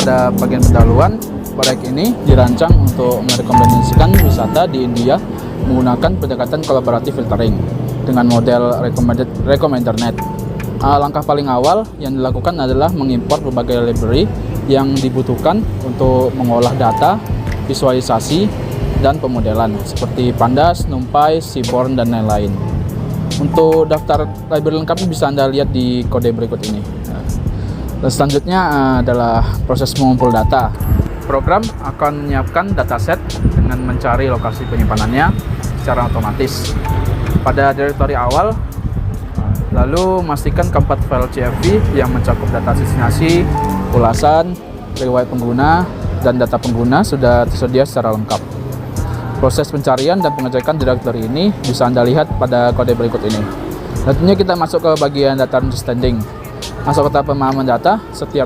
pada bagian pendahuluan, proyek ini dirancang untuk merekomendasikan wisata di India menggunakan pendekatan kolaboratif filtering dengan model recommender net. Langkah paling awal yang dilakukan adalah mengimpor berbagai library yang dibutuhkan untuk mengolah data, visualisasi, dan pemodelan seperti Pandas, NumPy, Seaborn, dan lain-lain. Untuk daftar library lengkapnya bisa Anda lihat di kode berikut ini. Dan selanjutnya adalah proses mengumpul data. Program akan menyiapkan dataset dengan mencari lokasi penyimpanannya secara otomatis pada direktori awal, lalu memastikan keempat file CSV yang mencakup data destinasi, ulasan, riwayat pengguna, dan data pengguna sudah tersedia secara lengkap. Proses pencarian dan pengecekan direktori ini bisa Anda lihat pada kode berikut ini. Tentunya kita masuk ke bagian data understanding. Masuk ke tahap pemahaman data, setiap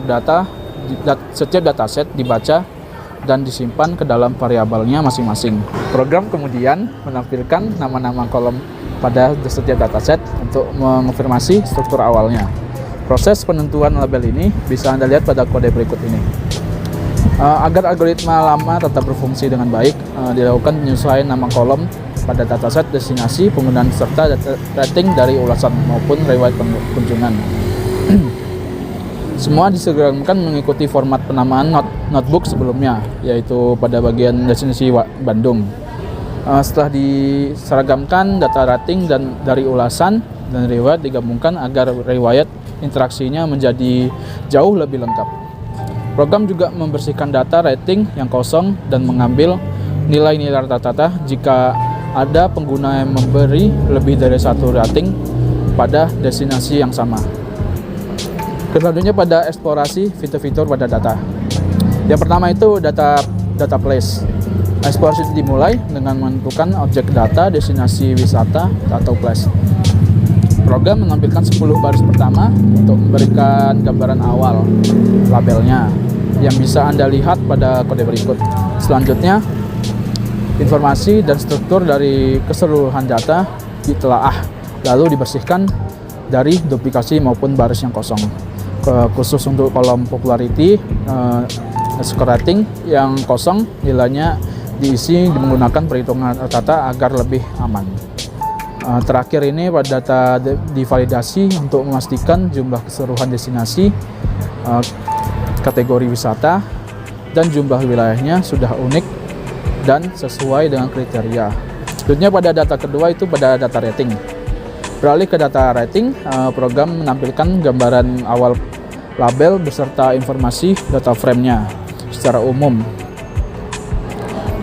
dataset dibaca dan disimpan ke dalam variabelnya masing-masing. Program kemudian menampilkan nama-nama kolom pada setiap dataset untuk mengonfirmasi struktur awalnya. Proses penentuan label ini bisa Anda lihat pada kode berikut ini. Agar algoritma lama tetap berfungsi dengan baik, dilakukan penyesuaian nama kolom pada dataset destinasi, penggunaan serta rating dari ulasan maupun riwayat kunjungan. Semua disegerakan mengikuti format penamaan notebook sebelumnya, yaitu pada bagian destinasi Bandung. Setelah diseragamkan, data rating dan dari ulasan dan riwayat digabungkan agar riwayat interaksinya menjadi jauh lebih lengkap. Program juga membersihkan data rating yang kosong dan mengambil nilai-nilai rata-rata jika ada pengguna yang memberi lebih dari satu rating pada destinasi yang sama. Selanjutnya pada eksplorasi fitur-fitur pada data. Yang pertama itu data place. Eksplorasi dimulai dengan menentukan objek data destinasi wisata atau place. Program menampilkan 10 baris pertama untuk memberikan gambaran awal labelnya yang bisa Anda lihat pada kode berikut. Selanjutnya, informasi dan struktur dari keseluruhan data ditelaah lalu dibersihkan dari duplikasi maupun baris yang kosong. Khusus untuk kolom popularity, score rating yang kosong nilainya diisi menggunakan perhitungan rata agar lebih aman. Terakhir ini pada data divalidasi untuk memastikan jumlah keseluruhan destinasi, kategori wisata, dan jumlah wilayahnya sudah unik dan sesuai dengan kriteria. Selanjutnya pada data kedua itu pada data rating. Beralih ke data rating, program menampilkan gambaran awal label beserta informasi data frame-nya secara umum.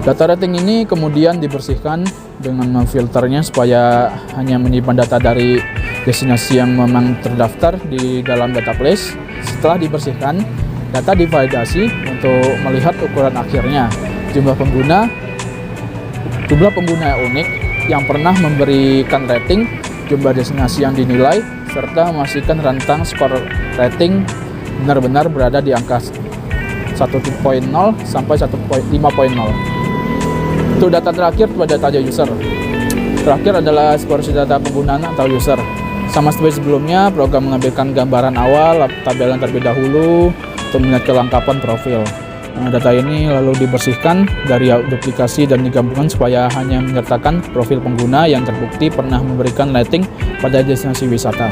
Data rating ini kemudian dibersihkan dengan memfilternya supaya hanya menyimpan data dari destinasi yang memang terdaftar di dalam database. Setelah dibersihkan, data divalidasi untuk melihat ukuran akhirnya, jumlah pengguna yang unik yang pernah memberikan rating, jumlah destinasi yang dinilai, serta memastikan rentang skor rating benar-benar berada di angka 1.0 sampai 5.0. Untuk data terakhir pada data user. Terakhir adalah eksplorasi data penggunaan atau user. Sama seperti sebelumnya, program mengambilkan gambaran awal tabel yang terlebih dahulu untuk melihat kelengkapan profil. Data ini lalu dibersihkan dari duplikasi dan digabungkan supaya hanya menyertakan profil pengguna yang terbukti pernah memberikan rating pada destinasi wisata.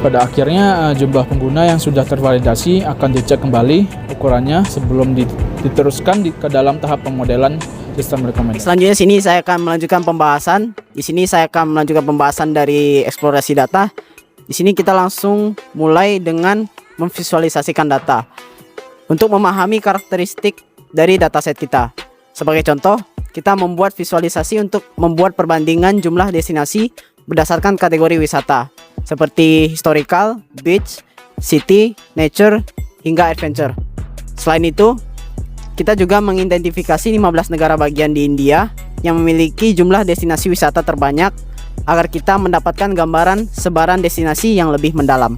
Pada akhirnya, jumlah pengguna yang sudah tervalidasi akan dicek kembali ukurannya sebelum diteruskan ke dalam tahap pemodelan sistem rekomendasi. Selanjutnya sini saya akan melanjutkan pembahasan. Di sini saya akan melanjutkan pembahasan dari eksplorasi data. Di sini kita langsung mulai dengan memvisualisasikan data untuk memahami karakteristik dari dataset kita. Sebagai contoh, kita membuat visualisasi untuk membuat perbandingan jumlah destinasi berdasarkan kategori wisata seperti historical, beach, city, nature, hingga adventure. Selain itu, kita juga mengidentifikasi 15 negara bagian di India yang memiliki jumlah destinasi wisata terbanyak agar kita mendapatkan gambaran sebaran destinasi yang lebih mendalam.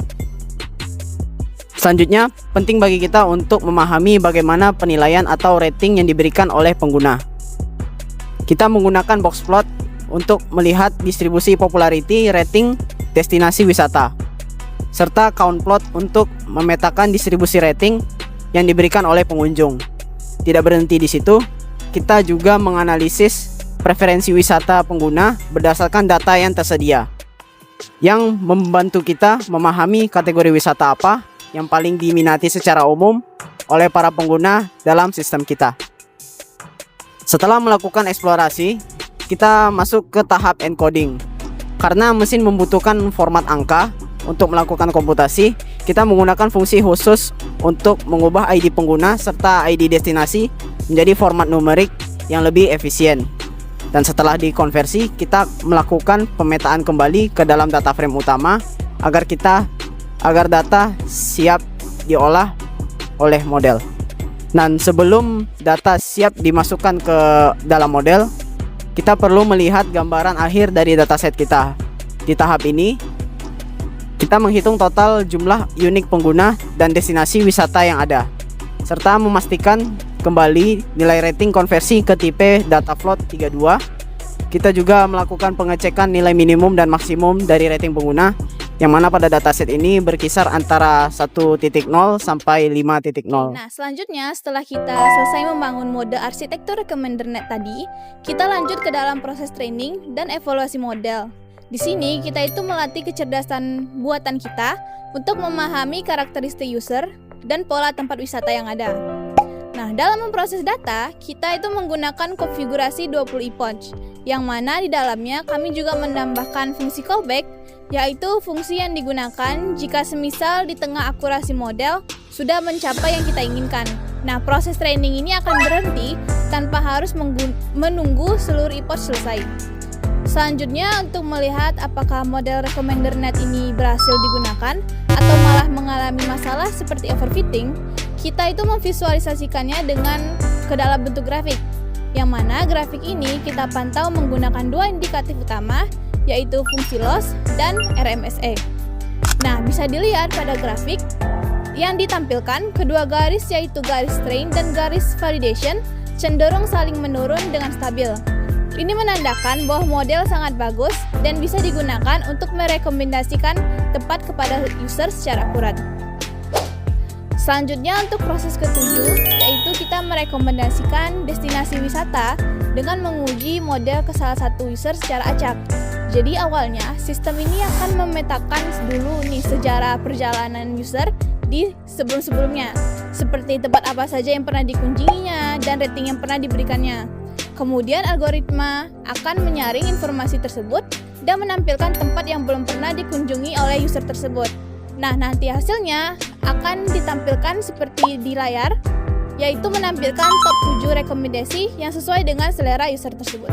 Selanjutnya, penting bagi kita untuk memahami bagaimana penilaian atau rating yang diberikan oleh pengguna. Kita menggunakan box plot untuk melihat distribusi popularity rating destinasi wisata. serta count plot untuk memetakan distribusi rating yang diberikan oleh pengunjung. Tidak berhenti di situ, kita juga menganalisis preferensi wisata pengguna berdasarkan data yang tersedia, yang membantu kita memahami kategori wisata apa yang paling diminati secara umum oleh para pengguna dalam sistem kita. Setelah melakukan eksplorasi, kita masuk ke tahap encoding. Karena mesin membutuhkan format angka untuk melakukan komputasi, kita menggunakan fungsi khusus untuk mengubah ID pengguna serta ID destinasi menjadi format numerik yang lebih efisien. Dan setelah dikonversi, kita melakukan pemetaan kembali ke dalam data frame utama agar data siap diolah oleh model. Dan sebelum data siap dimasukkan ke dalam model, kita perlu melihat gambaran akhir dari dataset kita. Di tahap ini, kita menghitung total jumlah unik pengguna dan destinasi wisata yang ada, serta memastikan kembali nilai rating konversi ke tipe data float 32. Kita juga melakukan pengecekan nilai minimum dan maksimum dari rating pengguna, yang mana pada dataset ini berkisar antara 1.0 sampai 5.0. Nah, selanjutnya setelah kita selesai membangun mode arsitektur recommender net tadi, kita lanjut ke dalam proses training dan evaluasi model. Di sini kita itu melatih kecerdasan buatan kita untuk memahami karakteristik user dan pola tempat wisata yang ada. Nah, dalam memproses data, kita itu menggunakan konfigurasi 20 epoch, yang mana di dalamnya kami juga menambahkan fungsi callback, yaitu fungsi yang digunakan jika semisal di tengah akurasi model sudah mencapai yang kita inginkan. Nah, proses training ini akan berhenti tanpa harus menunggu seluruh epoch selesai. Selanjutnya, untuk melihat apakah model recommender net ini berhasil digunakan atau malah mengalami masalah seperti overfitting, kita itu memvisualisasikannya dengan ke dalam bentuk grafik, yang mana grafik ini kita pantau menggunakan dua indikatif utama, yaitu fungsi loss dan RMSE. Nah, bisa dilihat pada grafik yang ditampilkan, kedua garis yaitu garis strain dan garis validation cenderung saling menurun dengan stabil. Ini menandakan bahwa model sangat bagus dan bisa digunakan untuk merekomendasikan tempat kepada user secara akurat. Selanjutnya untuk proses ketujuh, yaitu kita merekomendasikan destinasi wisata dengan menguji model ke salah satu user secara acak. Jadi awalnya sistem ini akan memetakan dulu nih sejarah perjalanan user di sebelum-sebelumnya, seperti tempat apa saja yang pernah dikunjunginya dan rating yang pernah diberikannya. Kemudian algoritma akan menyaring informasi tersebut dan menampilkan tempat yang belum pernah dikunjungi oleh user tersebut. Nah, nanti hasilnya akan ditampilkan seperti di layar, yaitu menampilkan top 7 rekomendasi yang sesuai dengan selera user tersebut.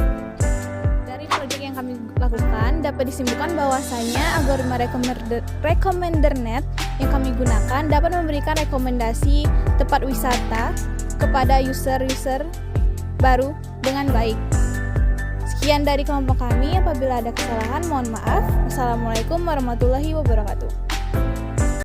Dari proyek yang kami lakukan, dapat disimpulkan bahwasanya algoritma recommender net yang kami gunakan dapat memberikan rekomendasi tempat wisata kepada user-user baru dengan baik. Sekian dari kelompok kami, apabila ada kesalahan mohon maaf. Wassalamualaikum warahmatullahi wabarakatuh.